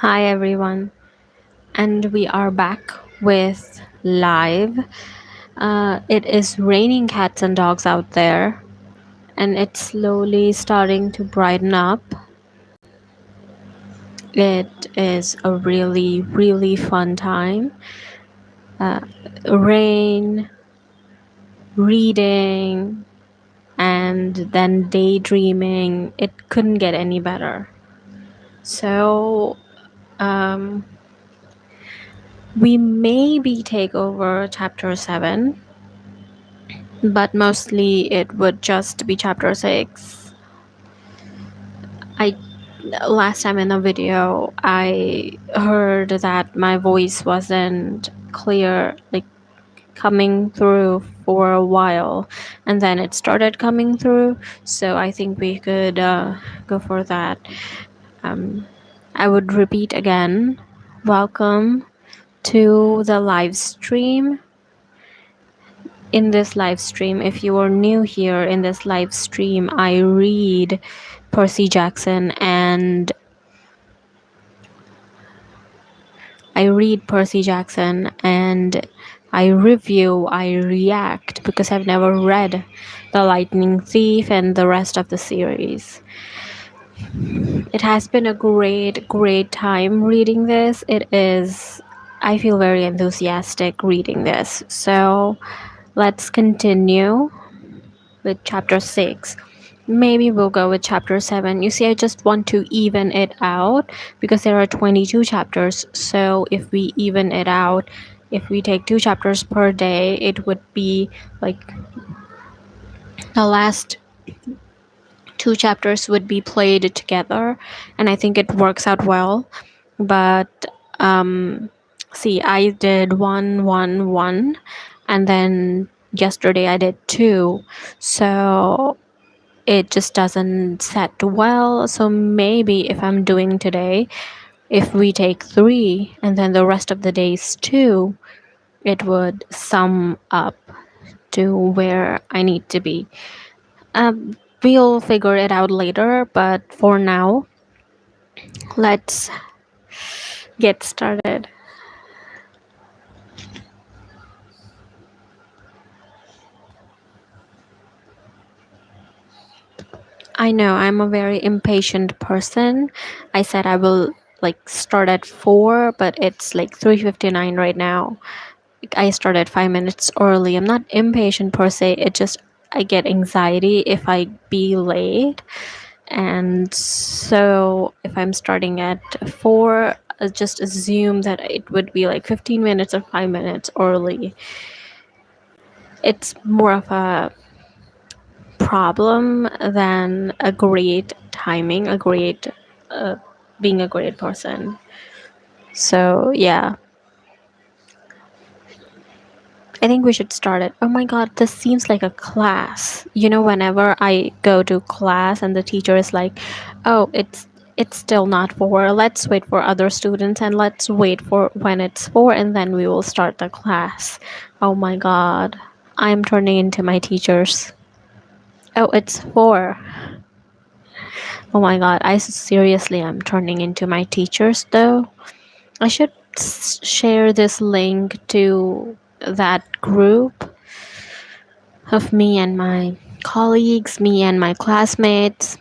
Hi everyone, and we are back with live. It is raining cats and dogs out there, and it's slowly starting to brighten up. It is a really, really fun time. Uh, Rain, reading, and then daydreaming. It couldn't get any better. So, um, we maybe take over chapter 7, but mostly it would just be chapter 6. I Last time in the video I heard that my voice wasn't clear, like coming through for a while, and then it started coming through, so I think we could go for that. I would repeat again, welcome to the live stream. In this live stream, if you are new here in this live stream, I read Percy Jackson and I review, I react, because I've never read The Lightning Thief and the rest of the series. It has been a great time reading this. I feel very enthusiastic reading this. So let's continue with chapter 6. Maybe we'll go with chapter 7. You see, I just want to even it out because there are 22 chapters. So if we even it out, if we take 2 chapters per day, it would be like the last 2 chapters would be played together, and I think it works out well. But see, I did 1 1 1, and then yesterday I did 2. So it just doesn't set well. So maybe if I'm doing today, if we take 3 and then the rest of the days 2, it would sum up to where I need to be. We'll figure it out later, but for now, let's get started. I know I'm a very impatient person. I said I will start at 4, but it's like 3:59 right now. I started 5 minutes early. I'm not impatient per se. It just I get anxiety if I be late, and so if I'm starting at 4, just assume that it would be like 15 minutes or 5 minutes early. It's more of a problem than a great timing, a great being a great person. So yeah, I think we should start it. Oh my god, this seems like a class. Whenever I go to class and the teacher is like, "Oh, it's still not 4. Let's wait for other students and let's wait for when it's 4 and then we will start the class." Oh my god, I'm turning into my teachers. Oh, it's 4. Oh my god, I seriously am turning into my teachers though. I should share this link to that group of me and my colleagues, me and my classmates,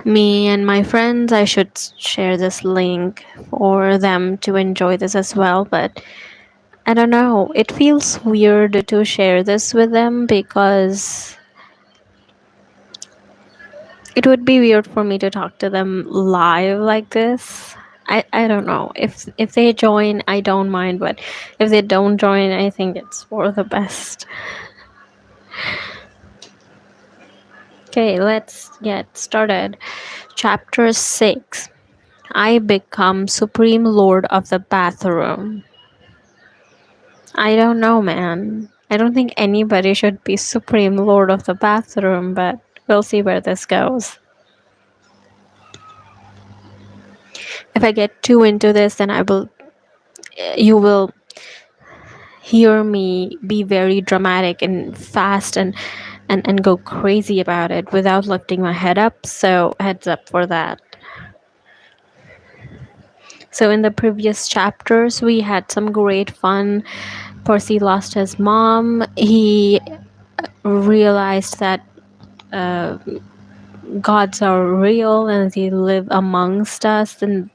me and my friends. I should share this link for them to enjoy this as well, but I don't know. It feels weird to share this with them because it would be weird for me to talk to them live like this. I don't know. If they join, I don't mind, but if they don't join, I think it's for the best. Okay, let's get started. Chapter 6. I become Supreme Lord of the Bathroom. I don't know, man. I don't think anybody should be Supreme Lord of the Bathroom, but we'll see where this goes. If I get too into this, then you will hear me be very dramatic and fast and go crazy about it without lifting my head up. So heads up for that. So, in the previous chapters, we had some great fun. Percy lost his mom. He realized that gods are real and they live amongst us, and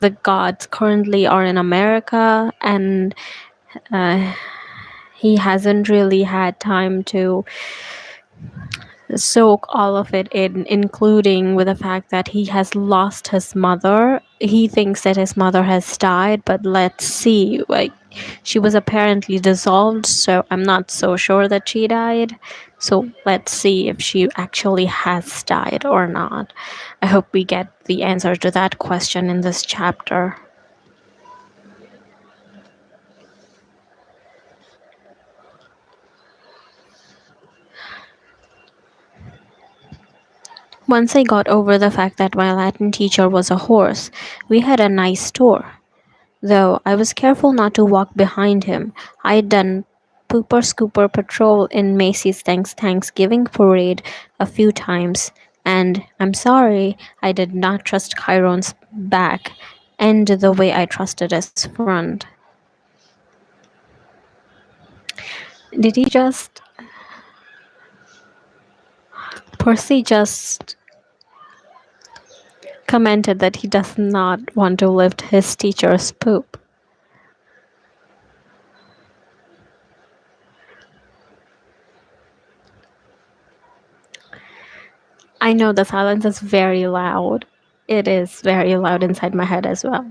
the gods currently are in America, and he hasn't really had time to soak all of it in, including with the fact that he has lost his mother. He thinks that his mother has died, but let's see. Like, she was apparently dissolved, so I'm not so sure that she died. So let's see if she actually has died or not. I hope we get the answer to that question in this chapter. Once I got over the fact that my Latin teacher was a horse, we had a nice tour. Though I was careful not to walk behind him. I'd done Pooper Scooper patrol in Macy's Thanksgiving parade a few times, and I'm sorry I did not trust Chiron's back and the way I trusted his front. Did he just. Percy just commented that he does not want to lift his teacher's poop. I know the silence is very loud. It is very loud inside my head as well.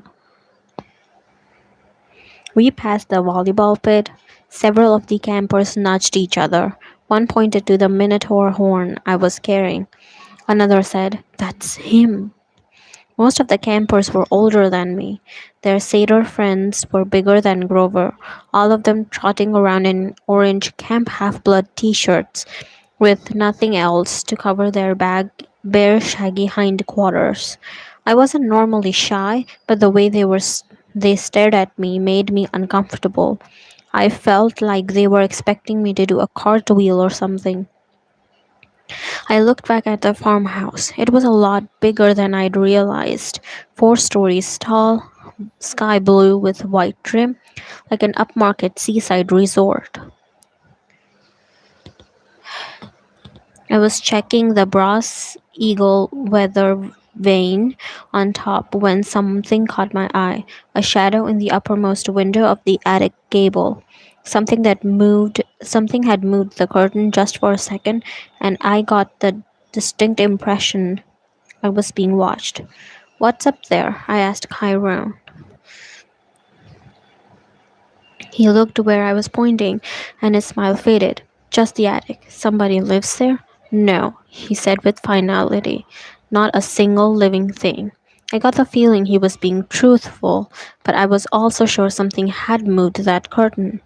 We passed the volleyball pit. Several of the campers nudged each other. One pointed to the minotaur horn I was carrying. Another said, "That's him." Most of the campers were older than me. Their satyr friends were bigger than Grover, all of them trotting around in orange Camp Half-Blood t-shirts with nothing else to cover their bare, shaggy hindquarters. I wasn't normally shy, but the way they stared at me made me uncomfortable. I felt like they were expecting me to do a cartwheel or something. I looked back at the farmhouse. It was a lot bigger than I'd realized. 4 stories tall, sky blue with white trim, like an upmarket seaside resort. I was checking the brass eagle weather vane on top when something caught my eye, a shadow in the uppermost window of the attic gable. Something had moved the curtain just for a second, and I got the distinct impression I was being watched. "What's up there?" I asked Chiron. He looked where I was pointing, and his smile faded. "Just the attic. Somebody lives there?" "No," he said with finality. "Not a single living thing." I got the feeling he was being truthful, but I was also sure something had moved that curtain.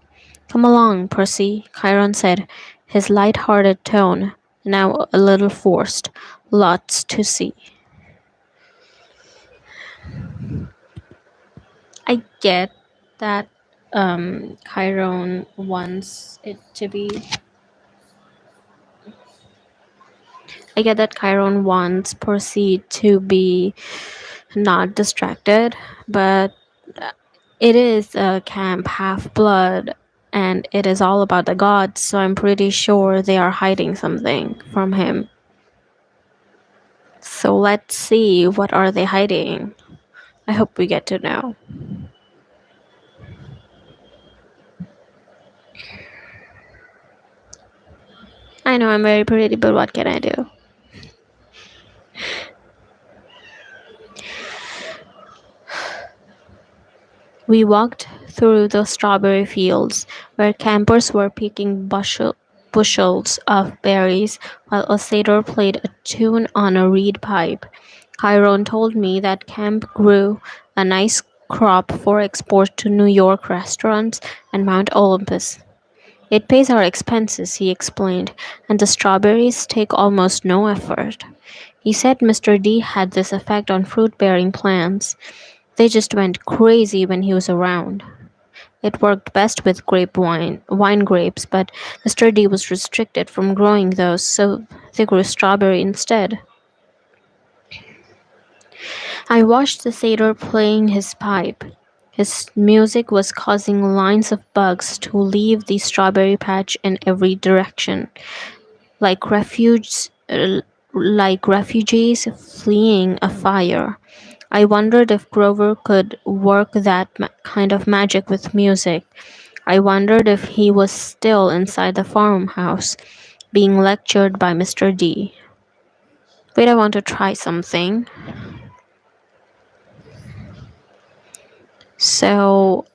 "Come along, Percy," Chiron said, his light-hearted tone now a little forced. "Lots to see." I get that Chiron wants it to be. I get that Chiron wants Percy to be not distracted, but it is a camp half blood and it is all about the gods, so I'm pretty sure they are hiding something from him. So let's see, what are they hiding? I hope we get to know. I know I'm very pretty, but what can I do? We walked through the strawberry fields, where campers were picking bushels of berries, while a satyr played a tune on a reed pipe. Chiron told me that camp grew a nice crop for export to New York restaurants and Mount Olympus. "It pays our expenses," he explained, "and the strawberries take almost no effort." He said Mr. D had this effect on fruit-bearing plants. They just went crazy when he was around. It worked best with wine grapes, but Mr. D was restricted from growing those, so they grew strawberry instead. I watched the satyr playing his pipe. His music was causing lines of bugs to leave the strawberry patch in every direction, like like refugees fleeing a fire. I wondered if Grover could work that kind of magic with music. I wondered if he was still inside the farmhouse, being lectured by Mr. D. Wait, I want to try something. So,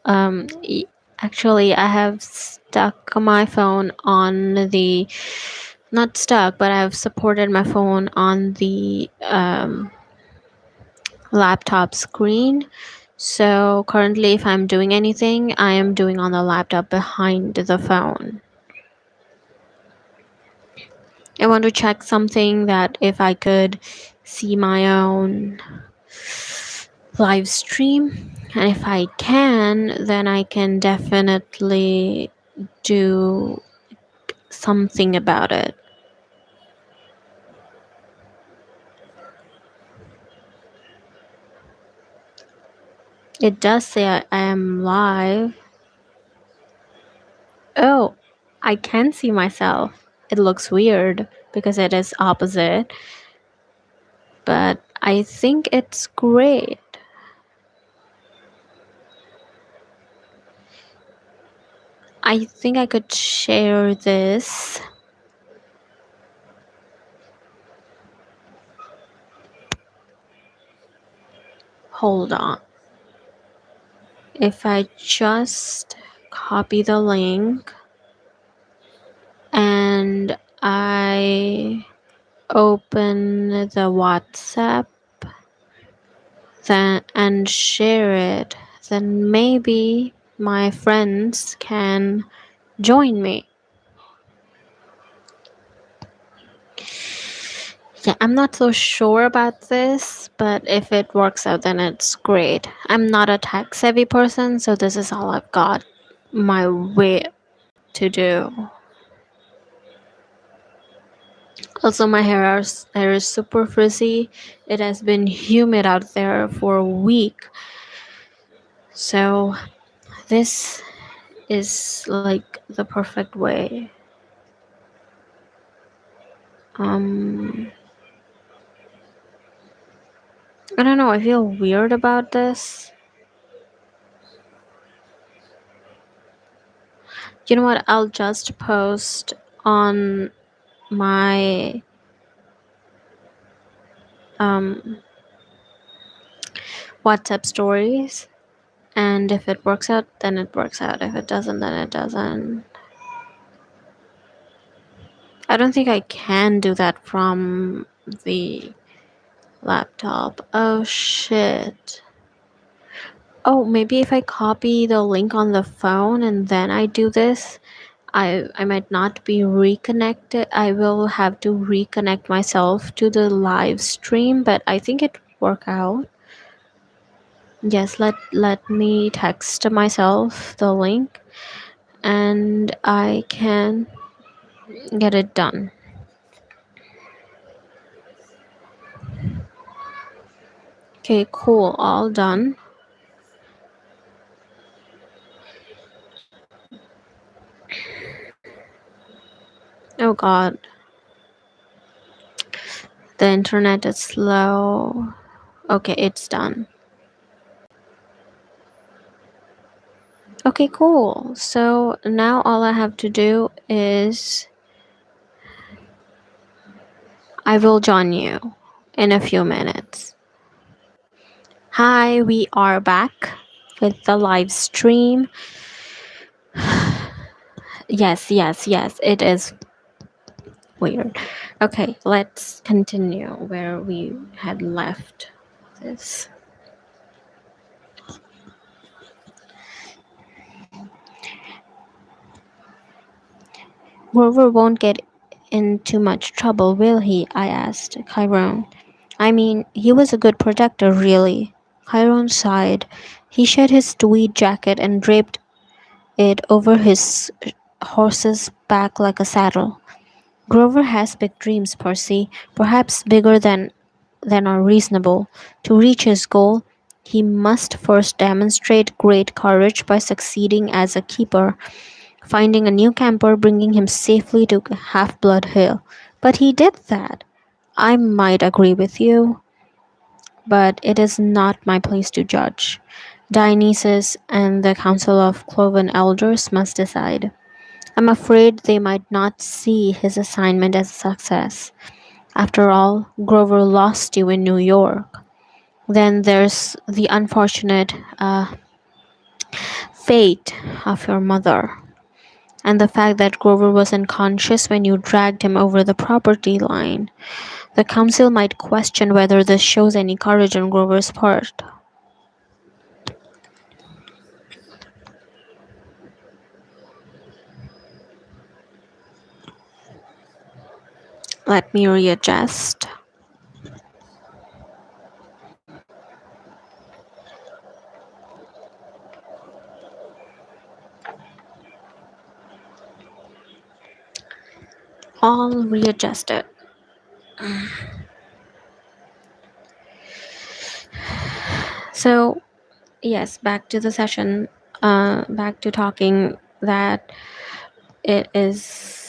actually, I have stuck my phone on the, not stuck, but I've supported my phone on the laptop screen. So, currently, if I'm doing anything, I am doing on the laptop behind the phone. I want to check something that if I could see my own live stream, and if I can, then I can definitely do something about it. It does say I am live. Oh, I can see myself. It looks weird because it is opposite, but I think it's great. I think I could share this. Hold on. If I just copy the link and I open the WhatsApp then and share it, then maybe my friends can join me. Yeah, I'm not so sure about this, but if it works out, then it's great. I'm not a tech savvy person, so this is all I've got my way to do. Also, my hair is super frizzy. It has been humid out there for a week, so this is like the perfect way. Um, I don't know. I feel weird about this. You know what? I'll just post on my um, WhatsApp stories, and if it works out, then it works out. If it doesn't, then it doesn't. I don't think I can do that from the laptop. Oh shit. Oh, maybe if I copy the link on the phone and then I do this, I might not be reconnected. I will have to reconnect myself to the live stream, but I think it work out. Yes, let me text myself the link and I can get it done. Okay, cool. All done. Oh god, the internet is slow. Okay, it's done. Okay, cool. So now all I have to do is I will join you in a few minutes. Hi, we are back with the live stream. Yes, it is weird. Okay, let's continue where we had left this. Grover won't get in too much trouble, will he? I asked Chiron. I mean, he was a good protector, really. Chiron sighed. He shed his tweed jacket and draped it over his horse's back like a saddle. Grover has big dreams, Percy, perhaps bigger than than are reasonable. To reach his goal, he must first demonstrate great courage by succeeding as a keeper, finding a new camper, bringing him safely to Half Blood Hill. But he did that. I might agree with you, but it is not my place to judge. Dionysus and the Council of Cloven Elders must decide. I'm afraid they might not see his assignment as a success. After all, Grover lost you in New York. Then there's the unfortunate fate of your mother, and the fact that Grover was unconscious when you dragged him over the property line. The council might question whether this shows any courage on Grover's part. Let me readjust. All readjusted. So, yes, back to the session, back to talking that it is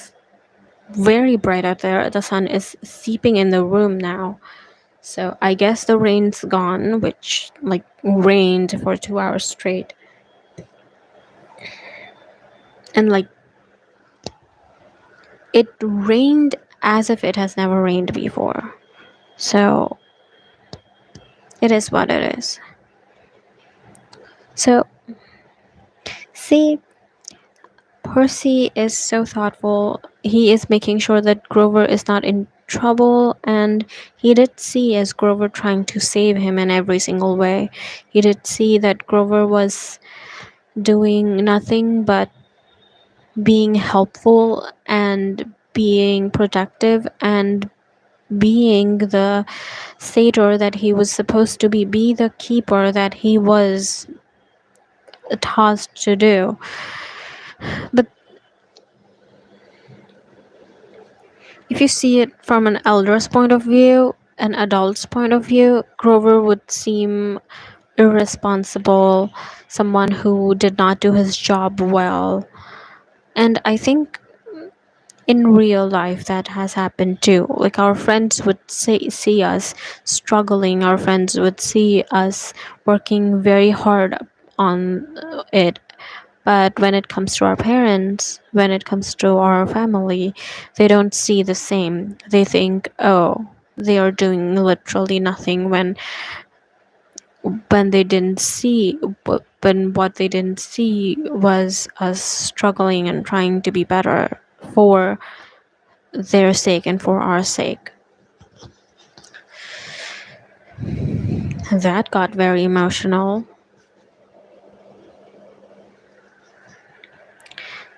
very bright out there. The sun is seeping in the room now. So I guess the rain's gone, which like rained for 2 hours straight. And like it rained as if it has never rained before. So it is what it is. So see, Percy is so thoughtful. He is making sure that Grover is not in trouble, and he did see as Grover trying to save him in every single way. He did see that Grover was doing nothing but being helpful and being protective and being the satyr that he was supposed to be the keeper that he was tasked to do. But if you see it from an elder's point of view, an adult's point of view, Grover would seem irresponsible, someone who did not do his job well. And I think in real life that has happened too. Like our friends would see us struggling, our friends would see us working very hard on it, but when it comes to our parents, when it comes to our family, they don't see the same. They think, oh, they are doing literally nothing when they didn't see, when what they didn't see was us struggling and trying to be better for their sake and for our sake. That got very emotional.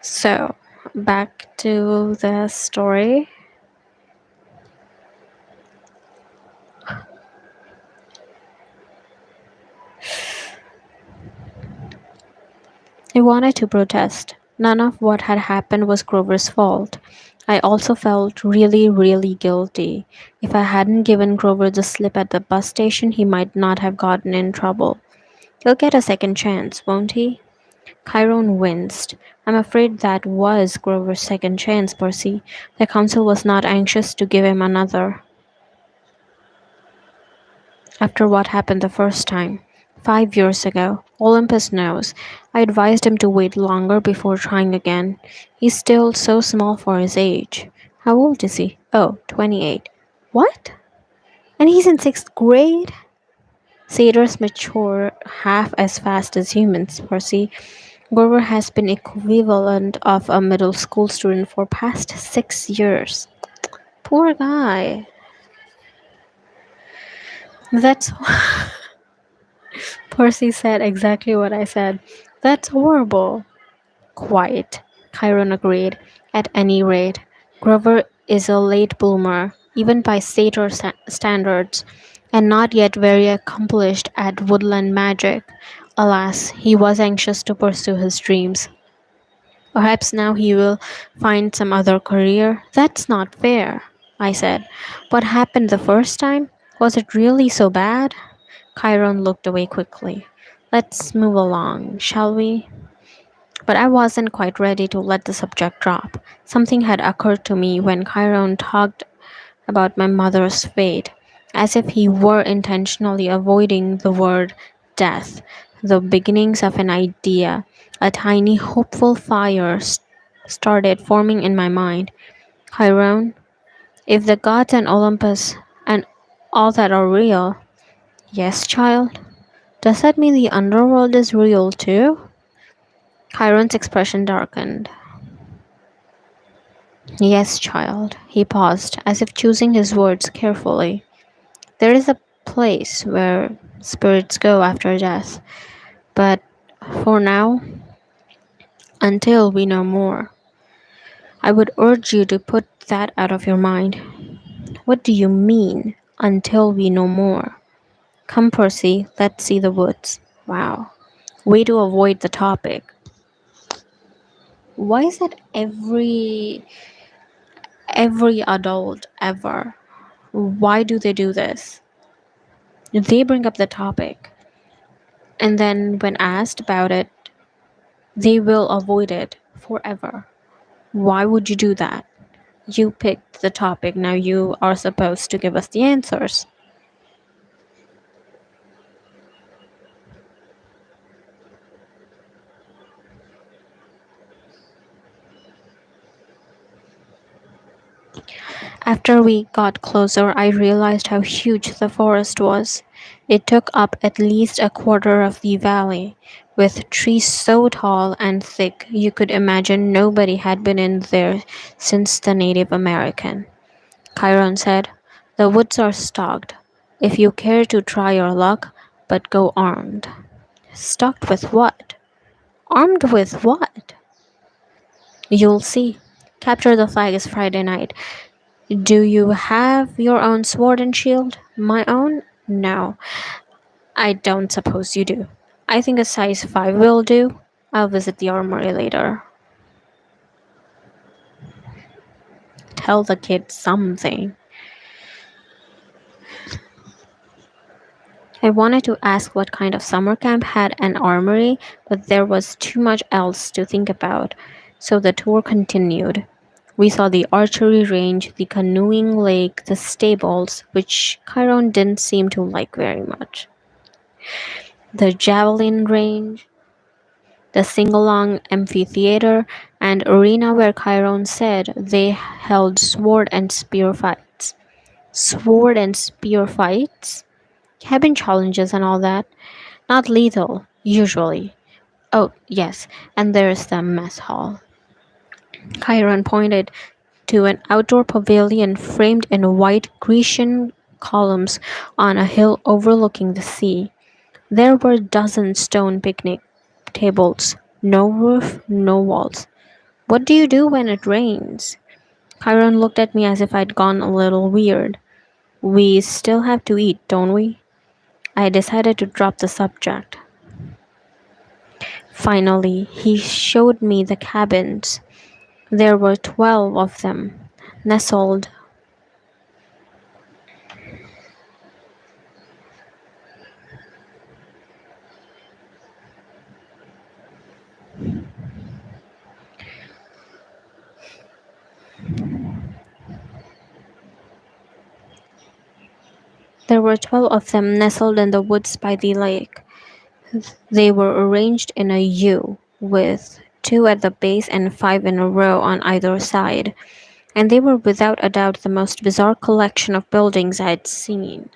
So, back to the story. I wanted to protest. None of what had happened was Grover's fault. I also felt really, really guilty. If I hadn't given Grover the slip at the bus station, he might not have gotten in trouble. He'll get a second chance, won't he? Chiron winced. I'm afraid that was Grover's second chance, Percy. The council was not anxious to give him another. After what happened the first time, 5 years ago, Olympus knows. I advised him to wait longer before trying again. He's still so small for his age. How old is he? Oh, 28. What? And he's in sixth grade? Satyrs mature half as fast as humans, Percy. Grover has been equivalent of a middle school student for past 6 years. Poor guy. That's Percy said exactly what I said. That's horrible. Quite, Chiron agreed. At any rate, Grover is a late bloomer, even by satyr standards, and not yet very accomplished at woodland magic. Alas, he was anxious to pursue his dreams. Perhaps now he will find some other career. That's not fair, I said. What happened the first time? Was it really so bad? Chiron looked away quickly. Let's move along, shall we? But I wasn't quite ready to let the subject drop. Something had occurred to me when Chiron talked about my mother's fate, as if he were intentionally avoiding the word death, the beginnings of an idea. A tiny, hopeful fire started forming in my mind. Chiron, if the gods and Olympus and all that are real, yes, child, does that mean the underworld is real too? Chiron's expression darkened. Yes, child. He paused, as if choosing his words carefully. There is a place where spirits go after death, but for now, until we know more, I would urge you to put that out of your mind. What do you mean, until we know more? Come, Percy, let's see the woods. Wow. Way to avoid the topic. Why is that every adult ever? Why do they do this? They bring up the topic, and then when asked about it, they will avoid it forever. Why would you do that? You picked the topic, now you are supposed to give us the answers. After we got closer, I realized how huge the forest was. It took up at least a quarter of the valley, with trees so tall and thick you could imagine nobody had been in there since the Native American. Chiron said, "The woods are stocked, if you care to try your luck, but go armed." Stocked with what? Armed with what? You'll see. Capture the flag is Friday night. Do you have your own sword and shield? My own? No, I don't suppose you do. I think a size 5 will do. I'll visit the armory later. Tell the kid something. I wanted to ask what kind of summer camp had an armory, but there was too much else to think about, so the tour continued. We saw the archery range, the canoeing lake, the stables, which Chiron didn't seem to like very much, the javelin range, the sing-along amphitheater, and arena where Chiron said they held sword and spear fights. Sword and spear fights? Cabin challenges and all that. Not lethal, usually. Oh, yes, and there's the mess hall. Chiron pointed to an outdoor pavilion framed in white Grecian columns on a hill overlooking the sea. There were dozen stone picnic tables, no roof, no walls. What do you do when it rains? Chiron looked at me as if I'd gone a little weird. We still have to eat, don't we? I decided to drop the subject. Finally, he showed me the cabins. There were 12 of them, nestled. There were 12 of them nestled in the woods by the lake. They were arranged in a U, with 2 at the base and 5 in a row on either side, and they were without a doubt the most bizarre collection of buildings I had seen.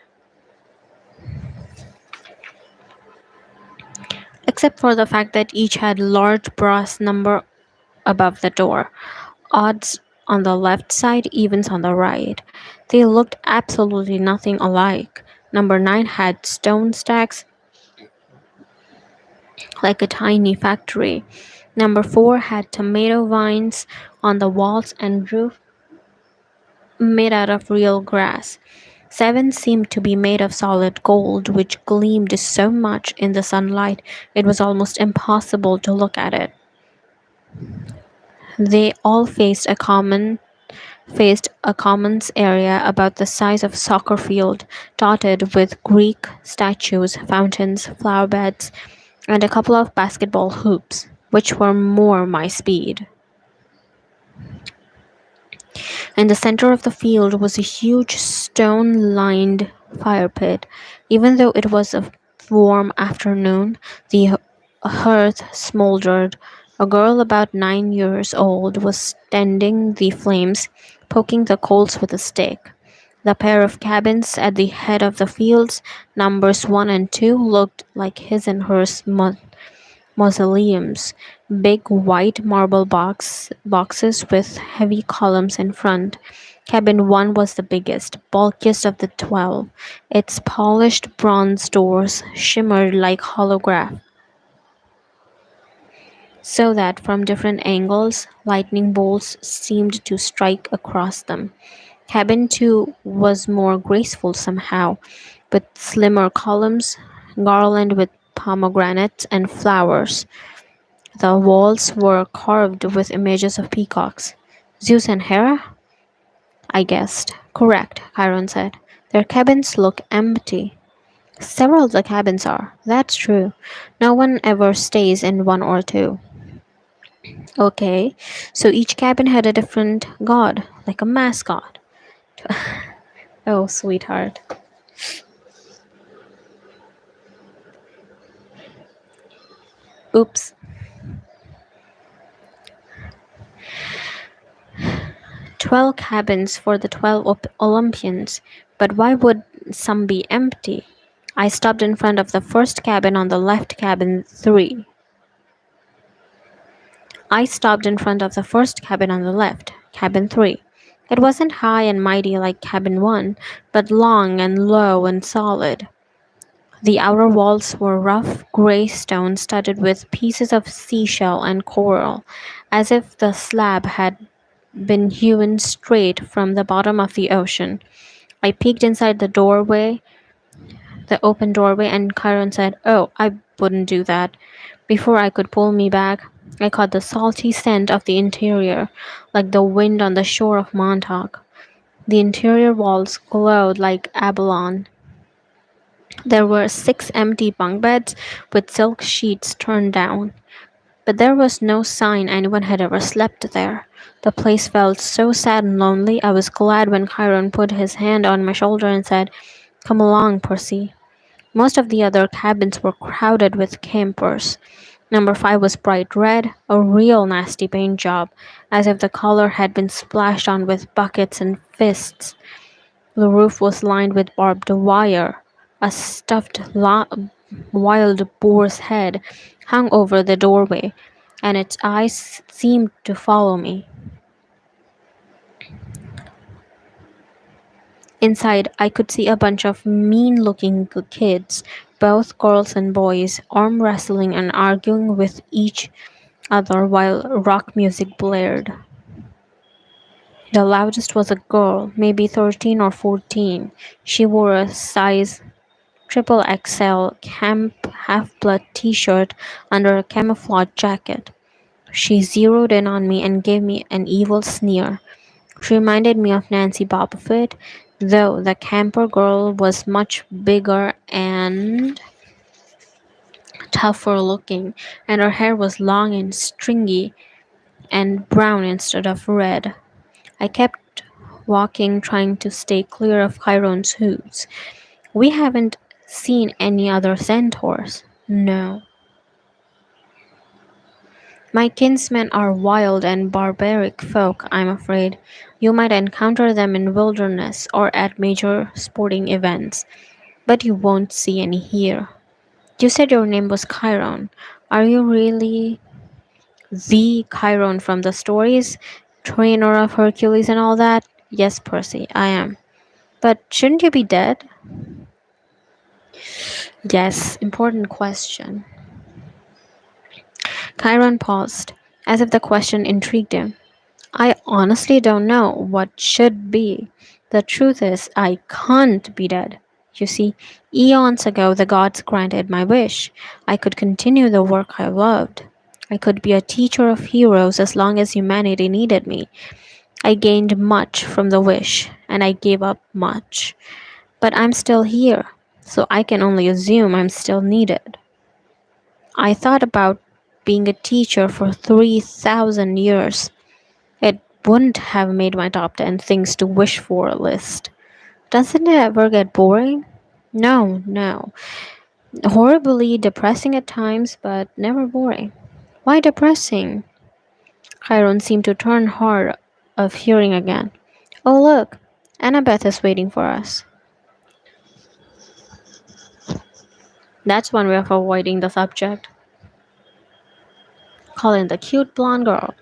Except for the fact that each had large brass number above the door, odds on the left side, evens on the right. They looked absolutely nothing alike. Number 9 had stone stacks like a tiny factory. Number 4 had tomato vines on the walls and roof made out of real grass. 7 seemed to be made of solid gold, which gleamed so much in the sunlight it was almost impossible to look at it. They all faced a common faced a commons area about the size of a soccer field, dotted with Greek statues, fountains, flower beds, and a couple of basketball hoops, which were more my speed. In the center of the field was a huge stone lined fire pit. Even though it was a warm afternoon, the hearth smoldered. A girl about 9 years old was tending the flames, poking the coals with a stick. The pair of cabins at the head of the fields, numbers 1 and 2, looked like his and hers mausoleums, big white marble boxes with heavy columns in front. Cabin 1 was the biggest, bulkiest of the 12. Its polished bronze doors shimmered like holograph, so that from different angles lightning bolts seemed to strike across them. Cabin 2 was more graceful somehow, with slimmer columns, garlanded with pomegranates and flowers. The walls were carved with images of peacocks. Zeus and Hera? I guessed. Correct, Chiron said. Their cabins look empty. Several of the cabins are. That's true. No one ever stays in one or two. Okay, so each cabin had a different god, like a mascot. Oh, sweetheart. Oops. 12 cabins for the 12 Olympians, but why would some be empty? I stopped in front of the first cabin on the left, cabin 3. I stopped in front of the first cabin on the left, cabin 3. It wasn't high and mighty like cabin 1, but long and low and solid. The outer walls were rough gray stone studded with pieces of seashell and coral, as if the slab had been hewn straight from the bottom of the ocean. I peeked inside the open doorway, and Chiron said, "Oh, I wouldn't do that." Before I could pull me back, I caught the salty scent of the interior, like the wind on the shore of Montauk. The interior walls glowed like abalone. There were 6 empty bunk beds with silk sheets turned down, but there was no sign anyone had ever slept there. The place felt so sad and lonely. I was glad when Chiron put his hand on my shoulder and said, "Come along, Percy." Most of the other cabins were crowded with campers. Number 5 was bright red, a real nasty paint job, as if the color had been splashed on with buckets and fists. The roof was lined with barbed wire. A wild boar's head hung over the doorway, and its eyes seemed to follow me. Inside, I could see a bunch of mean looking kids, both girls and boys, arm wrestling and arguing with each other while rock music blared. The loudest was a girl, maybe 13 or 14. She wore a size triple XL Camp Half Blood t shirt under a camouflage jacket. She zeroed in on me and gave me an evil sneer. She reminded me of Nancy Bobbitt, though the camper girl was much bigger and tougher looking, and her hair was long and stringy and brown instead of red. I kept walking, trying to stay clear of Chiron's hooves. We haven't seen any other centaurs. No. My kinsmen are wild and barbaric folk, I'm afraid. You might encounter them in wilderness or at major sporting events, but you won't see any here. You said your name was Chiron. Are you really the Chiron from the stories? Trainer of Hercules and all that? Yes, Percy, I am. But shouldn't you be dead? Yes, important question. Chiron paused, as if the question intrigued him. I honestly don't know what should be. The truth is, I can't be dead. You see, eons ago the gods granted my wish. I could continue the work I loved. I could be a teacher of heroes as long as humanity needed me. I gained much from the wish, and I gave up much. But I'm still here, so I can only assume I'm still needed. I thought about being a teacher for 3,000 years. It wouldn't have made my top 10 things to wish for list. Doesn't it ever get boring? No, no. Horribly depressing at times, but never boring. Why depressing? Chiron seemed to turn hard of hearing again. Oh, look, Annabeth is waiting for us. That's one way of avoiding the subject. Calling the cute blonde girl.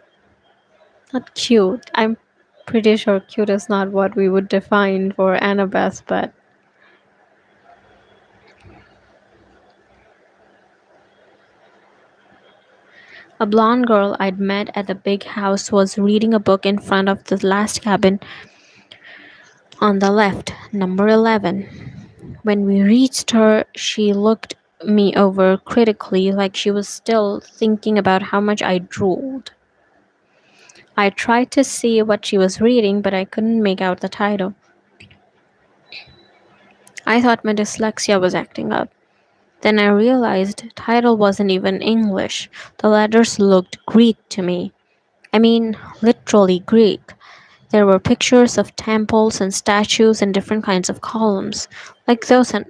Not cute. I'm pretty sure cute is not what we would define for Annabeth, but a blonde girl I'd met at the big house was reading a book in front of the last cabin on the left, number 11. When we reached her, she looked me over critically like she was still thinking about how much I drooled. I tried to see what she was reading, but I couldn't make out the title. I thought my dyslexia was acting up. Then I realized title wasn't even English. The letters looked Greek to me. I mean, literally Greek. There were pictures of temples and statues and different kinds of columns, like those in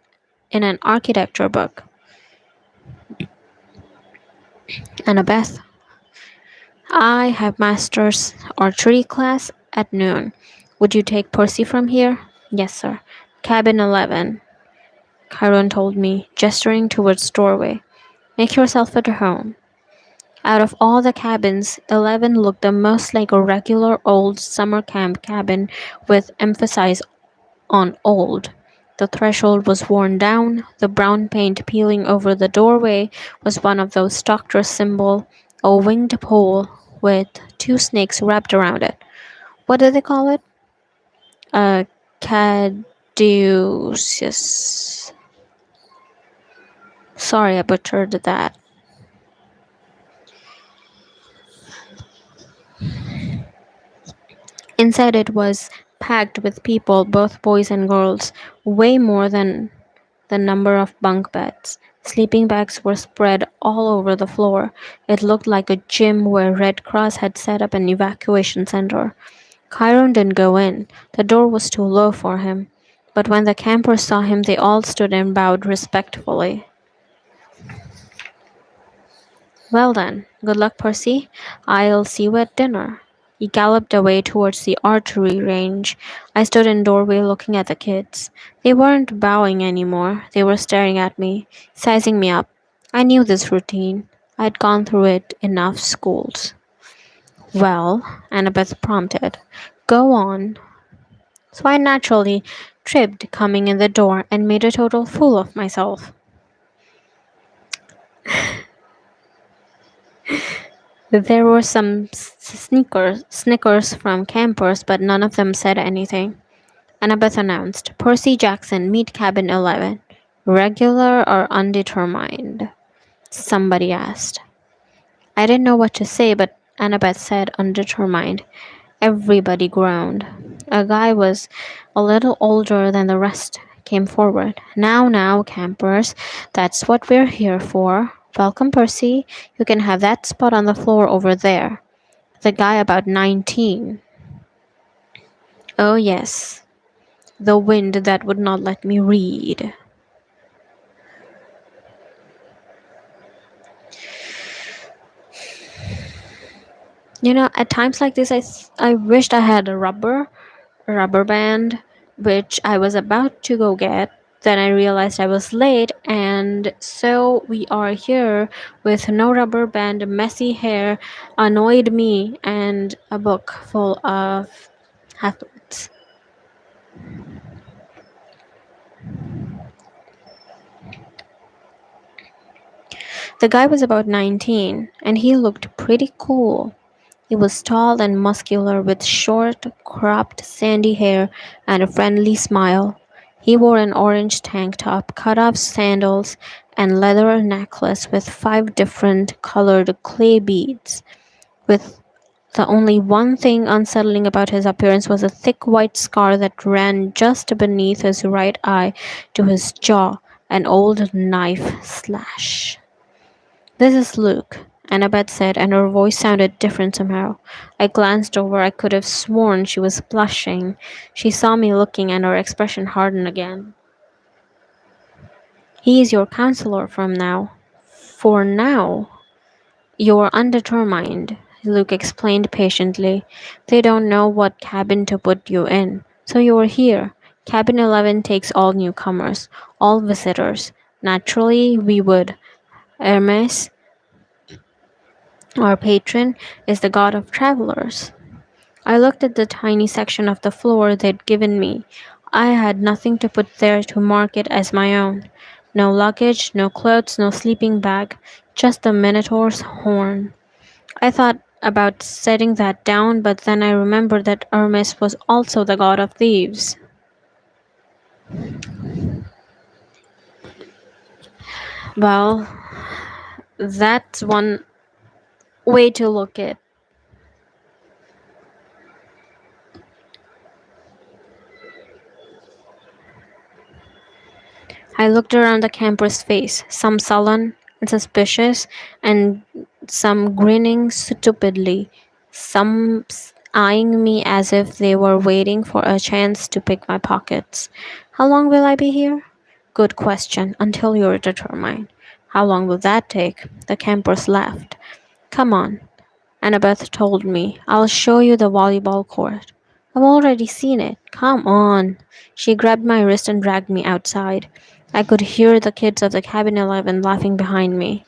an architecture book. Annabeth, I have master's archery class at noon. Would you take Percy from here? Yes, sir. Cabin 11, Chiron told me, gesturing towards doorway. Make yourself at home. Out of all the cabins, 11 looked the most like a regular old summer camp cabin with emphasis on old. The threshold was worn down, the brown paint peeling over the doorway was one of those doctor symbol, a winged pole with two snakes wrapped around it. What do they call it? A caduceus. Sorry, I butchered that. Inside it was packed with people, both boys and girls, way more than the number of bunk beds. Sleeping bags were spread all over the floor. It looked like a gym where Red Cross had set up an evacuation center. Chiron didn't go in. The door was too low for him. But when the campers saw him, they all stood and bowed respectfully. Well then, good luck, Percy. I'll see you at dinner. He galloped away towards the archery range. I stood in doorway looking at the kids. They weren't bowing anymore. They were staring at me, sizing me up. I knew this routine. I'd gone through it enough schools. Well, Annabeth prompted. Go on. So I naturally tripped coming in the door and made a total fool of myself. There were some snickers from campers, but none of them said anything. Annabeth announced, Percy Jackson, meet cabin 11. Regular or undetermined? Somebody asked. I didn't know what to say, but Annabeth said undetermined. Everybody groaned. A guy was a little older than the rest came forward. Now, campers, that's what we're here for. Welcome, Percy. You can have that spot on the floor over there. The guy about 19. Oh, yes. The wind that would not let me read. At times like this, I wished I had a rubber band, which I was about to go get. Then I realized I was late, and so we are here with no rubber band, messy hair, annoyed me, and a book full of half-words. The guy was about 19, and he looked pretty cool. He was tall and muscular with short, cropped, sandy hair and a friendly smile. He wore an orange tank top, cut-off sandals, and leather necklace with 5 different colored clay beads. With The only one thing unsettling about his appearance was a thick white scar that ran just beneath his right eye to his jaw, an old knife slash. This is Luke, Annabeth said, and her voice sounded different somehow. I glanced over. I could have sworn she was blushing. She saw me looking, and her expression hardened again. He is your counselor from now. For now. You're undetermined, Luke explained patiently. They don't know what cabin to put you in. So you're here. Cabin 11 takes all newcomers, all visitors. Naturally, we would. Hermes, our patron, is the god of travelers. I looked at the tiny section of the floor they'd given me. I had nothing to put there to mark it as my own. No luggage, no clothes, no sleeping bag, just the Minotaur's horn. I thought about setting that down, but then I remembered that Hermes was also the god of thieves. Well, that's one way to look at. I looked around the camper's face, some sullen and suspicious, and some grinning stupidly, some eyeing me as if they were waiting for a chance to pick my pockets. How long will I be here? Good question, until you're determined. How long will that take? The campers laughed. Come on, Annabeth told me. I'll show you the volleyball court. I've already seen it. Come on. She grabbed my wrist and dragged me outside. I could hear the kids of the cabin 11 laughing behind me.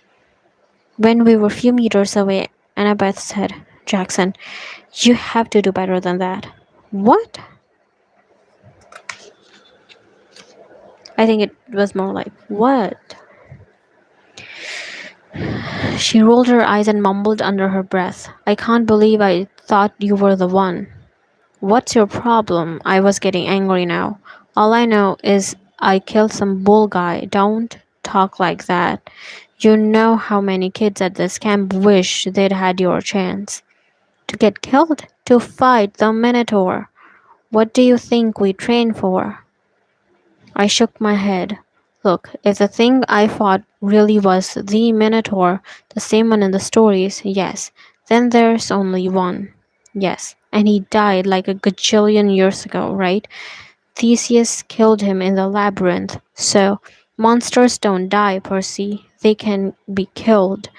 When we were a few meters away, Annabeth said, Jackson, you have to do better than that. What? I think it was more like, what? She rolled her eyes and mumbled under her breath. I can't believe I thought you were the one. What's your problem? I was getting angry now. All I know is I killed some bull guy. Don't talk like that. You know how many kids at this camp wish they'd had your chance. To get killed? To fight the Minotaur. What do you think we train for? I shook my head. Look, if the thing I fought really was the Minotaur, the same one in the stories, yes, then there's only one. Yes, and he died like a gajillion years ago, right? Theseus killed him in the labyrinth. So, monsters don't die, Percy. They can be killed,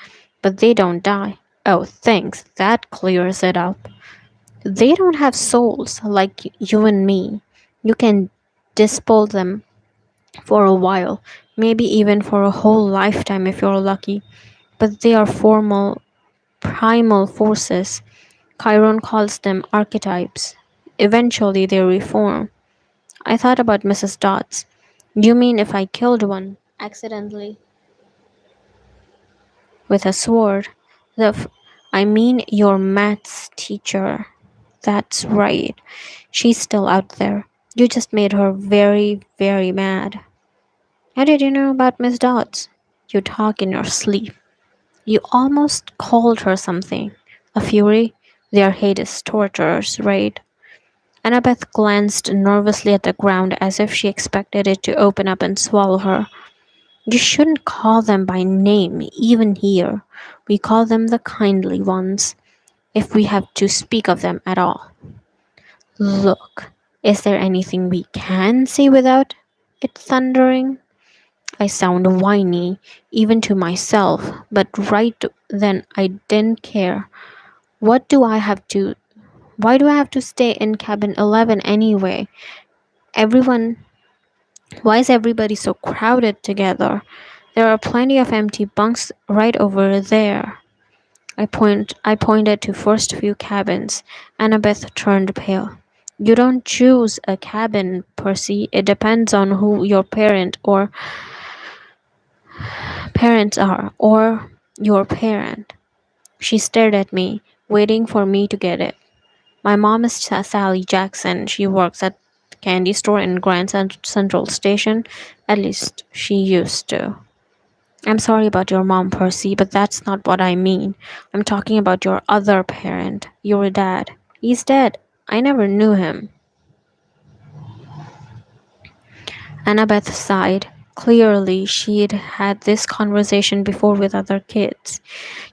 but they don't die. Oh, thanks. That clears it up. They don't have souls like you and me. You can dispel them for a while, maybe even for a whole lifetime if you're lucky. But they are formal, primal forces. Chiron calls them archetypes. Eventually they reform. I thought about Mrs. Dodds. You mean if I killed one accidentally with a sword? The f- I mean your maths teacher. That's right. She's still out there. You just made her very, very mad. How did you know about Miss Dodds? You talk in your sleep. You almost called her something. A fury? Their hate is torturers, right? Annabeth glanced nervously at the ground as if she expected it to open up and swallow her. You shouldn't call them by name, even here. We call them the kindly ones, if we have to speak of them at all. Look, is there anything we can say without it thundering? I sound whiny, even to myself, but right then I didn't care. What do I have to Why do I have to stay in cabin 11 anyway? Everyone, why is everybody so crowded together? There are plenty of empty bunks right over there. I pointed to first few cabins. Annabeth turned pale. You don't choose a cabin, Percy. It depends on who your parents are, or your parent. She stared at me, waiting for me to get it. My mom is Sally Jackson. She works at the candy store in Grand Central Station. At least she used to. I'm sorry about your mom, Percy, but that's not what I mean. I'm talking about your other parent, your dad. He's dead. I never knew him. Annabeth sighed. Clearly, she'd had this conversation before with other kids.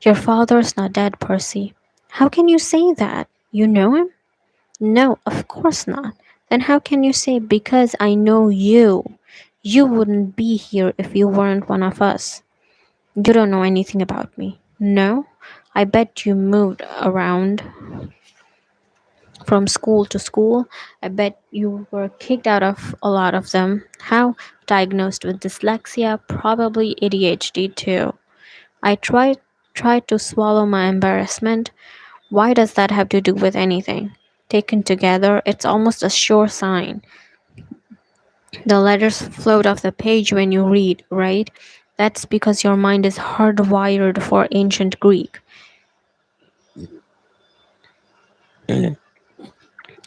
Your father's not dead, Percy. How can you say that? You know him? No, of course not. Then how can you say because I know you? You wouldn't be here if you weren't one of us. You don't know anything about me. No? I bet you moved around from school to school. I bet you were kicked out of a lot of them. How? Diagnosed with dyslexia, probably ADHD too. I tried to swallow my embarrassment. Why does that have to do with anything? Taken together, it's almost a sure sign. The letters float off the page when you read, right? That's because your mind is hardwired for ancient Greek. And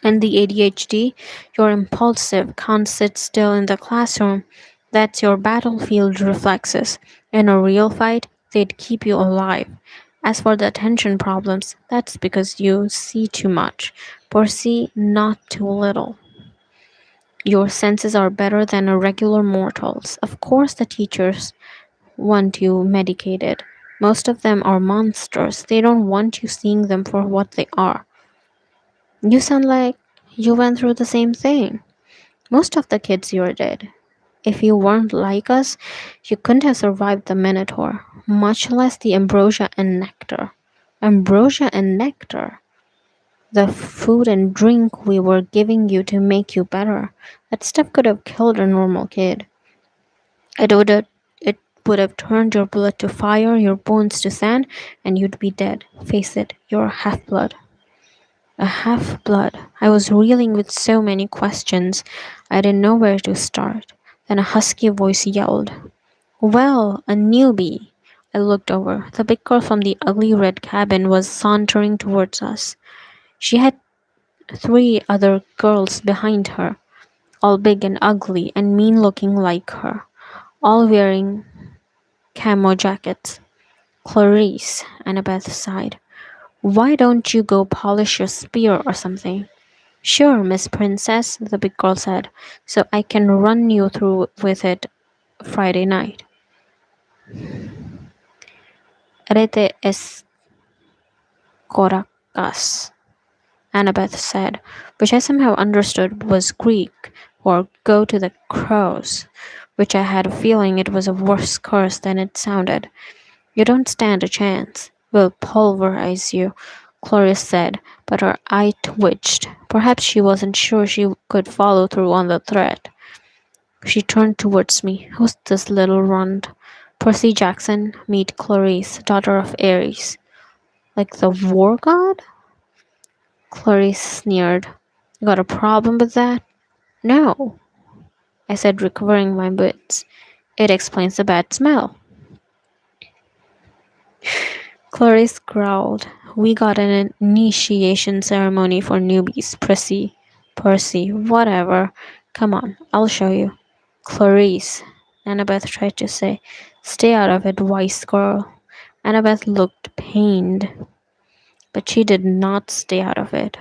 the ADHD, you're impulsive, can't sit still in the classroom. That's your battlefield reflexes. In a real fight, they'd keep you alive. As for the attention problems, that's because you see too much, or see not too little. Your senses are better than a regular mortal's. Of course, the teachers want you medicated. Most of them are monsters. They don't want you seeing them for what they are. You sound like you went through the same thing. Most of the kids here did. If you weren't like us, you couldn't have survived the Minotaur, much less the ambrosia and nectar. Ambrosia and nectar. The food and drink we were giving you to make you better. That stuff could have killed a normal kid. It would have turned your blood to fire, your bones to sand, and you'd be dead. Face it, you're half blood. A half blood. I was reeling with so many questions. I didn't know where to start. Then a husky voice yelled, well, a newbie. I looked over. The big girl from the ugly red cabin was sauntering towards us. She had three other girls behind her, all big and ugly and mean looking like her, all wearing camo jackets. Clarice, Annabeth sighed. Why don't you go polish your spear or something? Sure, Miss Princess, the big girl said, so I can run you through with it Friday night. Rete es koracas, Annabeth said, which I somehow understood was Greek, or go to the crows, which I had a feeling it was a worse curse than it sounded. You don't stand a chance. We'll pulverize you, Clarice said, but her eye twitched. Perhaps she wasn't sure she could follow through on the threat. She turned towards me. Who's this little runt? Percy Jackson, meet Clarice, daughter of Ares. Like the war god? Clarice sneered. Got a problem with that? No, I said, recovering my wits. It explains the bad smell. Clarice growled. We got an initiation ceremony for newbies, Percy, whatever. Come on, I'll show you. Clarice, Annabeth tried to say. Stay out of it, wise girl. Annabeth looked pained, but she did not stay out of it.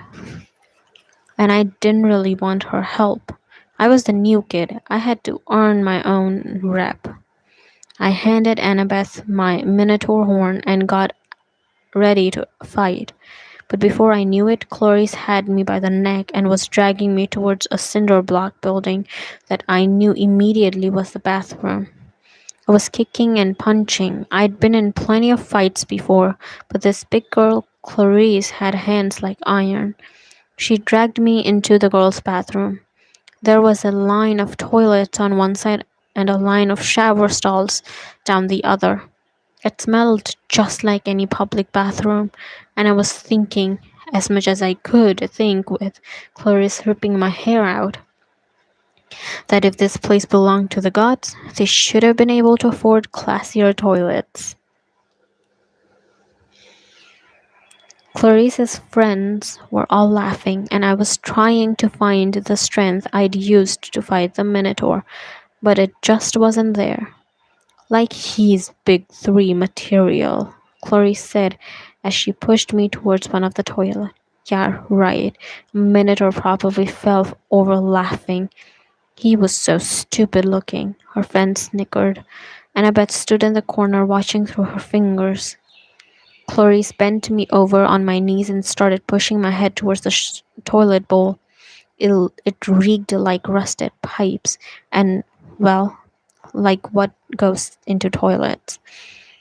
And I didn't really want her help. I was the new kid. I had to earn my own rep. I handed Annabeth my minotaur horn and got ready to fight. But before I knew it, Clarice had me by the neck and was dragging me towards a cinder block building that I knew immediately was the bathroom. I was kicking and punching. I'd been in plenty of fights before, but this big girl, Clarice, had hands like iron. She dragged me into the girls' bathroom. There was a line of toilets on one side and a line of shower stalls down the other. It smelled just like any public bathroom, and I was thinking, as much as I could think with Clarice ripping my hair out, that if this place belonged to the gods, they should have been able to afford classier toilets. Clarice's friends were all laughing, and I was trying to find the strength I'd used to fight the Minotaur, but it just wasn't there. Like he's big three material, Chloe said as she pushed me towards one of the toilets. Yeah, right. Minotaur probably fell over laughing. He was so stupid looking, her friend snickered. Annabeth stood in the corner watching through her fingers. Clarice bent me over on my knees and started pushing my head towards the toilet bowl. It reeked like rusted pipes and, well, like what goes into toilets.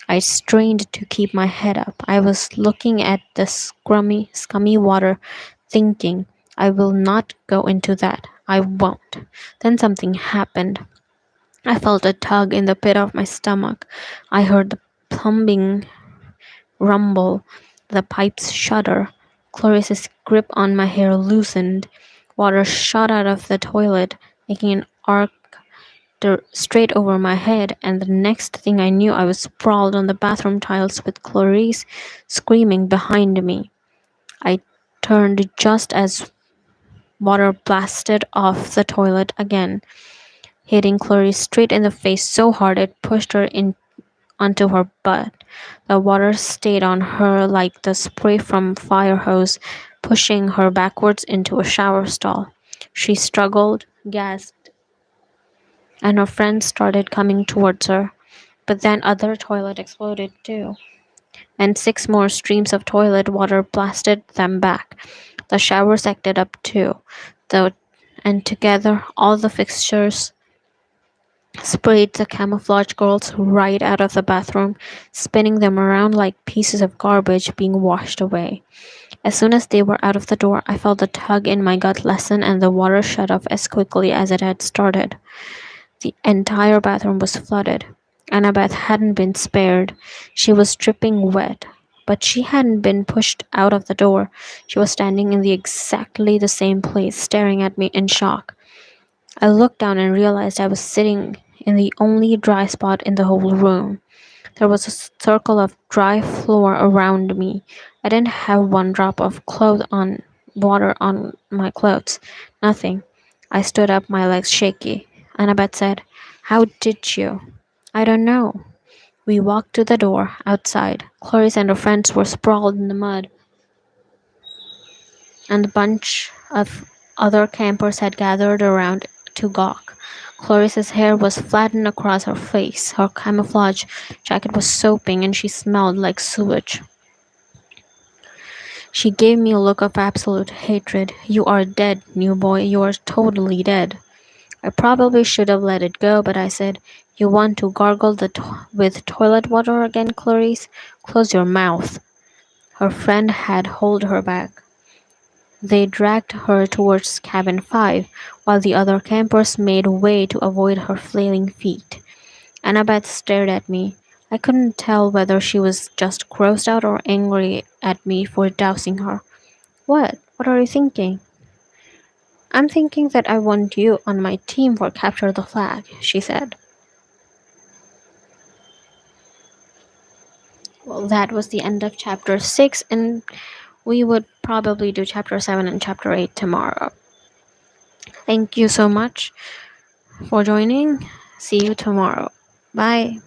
I strained to keep my head up. I was looking at the scummy water, thinking, I will not go into that. I won't. Then something happened. I felt a tug in the pit of my stomach. I heard the plumbing rumble, the pipes shudder. Clarice's grip on my hair loosened. Water shot out of the toilet, making an arc straight over my head, and the next thing I knew, I was sprawled on the bathroom tiles with Clarice screaming behind me. I turned just as water blasted off the toilet again, hitting Clarice straight in the face so hard it pushed her in onto her butt. The water stayed on her like the spray from a fire hose, pushing her backwards into a shower stall. She struggled, gasped, and her friends started coming towards her. But then other toilet exploded too, and six more streams of toilet water blasted them back. The showers acted up too, though, and together all the fixtures sprayed the camouflage girls right out of the bathroom, spinning them around like pieces of garbage being washed away. As soon as they were out of the door, I felt the tug in my gut lessen and the water shut off as quickly as it had started. The entire bathroom was flooded. Annabeth hadn't been spared. She was dripping wet. But she hadn't been pushed out of the door. She was standing in exactly the same place, staring at me in shock. I looked down and realized I was sitting in the only dry spot in the whole room. There was a circle of dry floor around me. I didn't have one drop of clothes on water on my clothes. Nothing. I stood up, my legs shaky. Annabeth said, "How did you?" "I don't know." We walked to the door, outside. Clarice and her friends were sprawled in the mud, and a bunch of other campers had gathered around to gawk. Clarice's hair was flattened across her face. Her camouflage jacket was soaping, and she smelled like sewage. She gave me a look of absolute hatred. "You are dead, new boy. You are totally dead." I probably should have let it go, but I said, "You want to gargle with toilet water again, Clarice? Close your mouth." Her friend had held her back. They dragged her towards cabin 5, while the other campers made way to avoid her flailing feet. Annabeth stared at me. I couldn't tell whether she was just grossed out or angry at me for dousing her. "What? What are you thinking?" "I'm thinking that I want you on my team for Capture the Flag," she said. Well, that was the end of chapter 6, and we would probably do chapter 7 and chapter 8 tomorrow. Thank you so much for joining. See you tomorrow. Bye.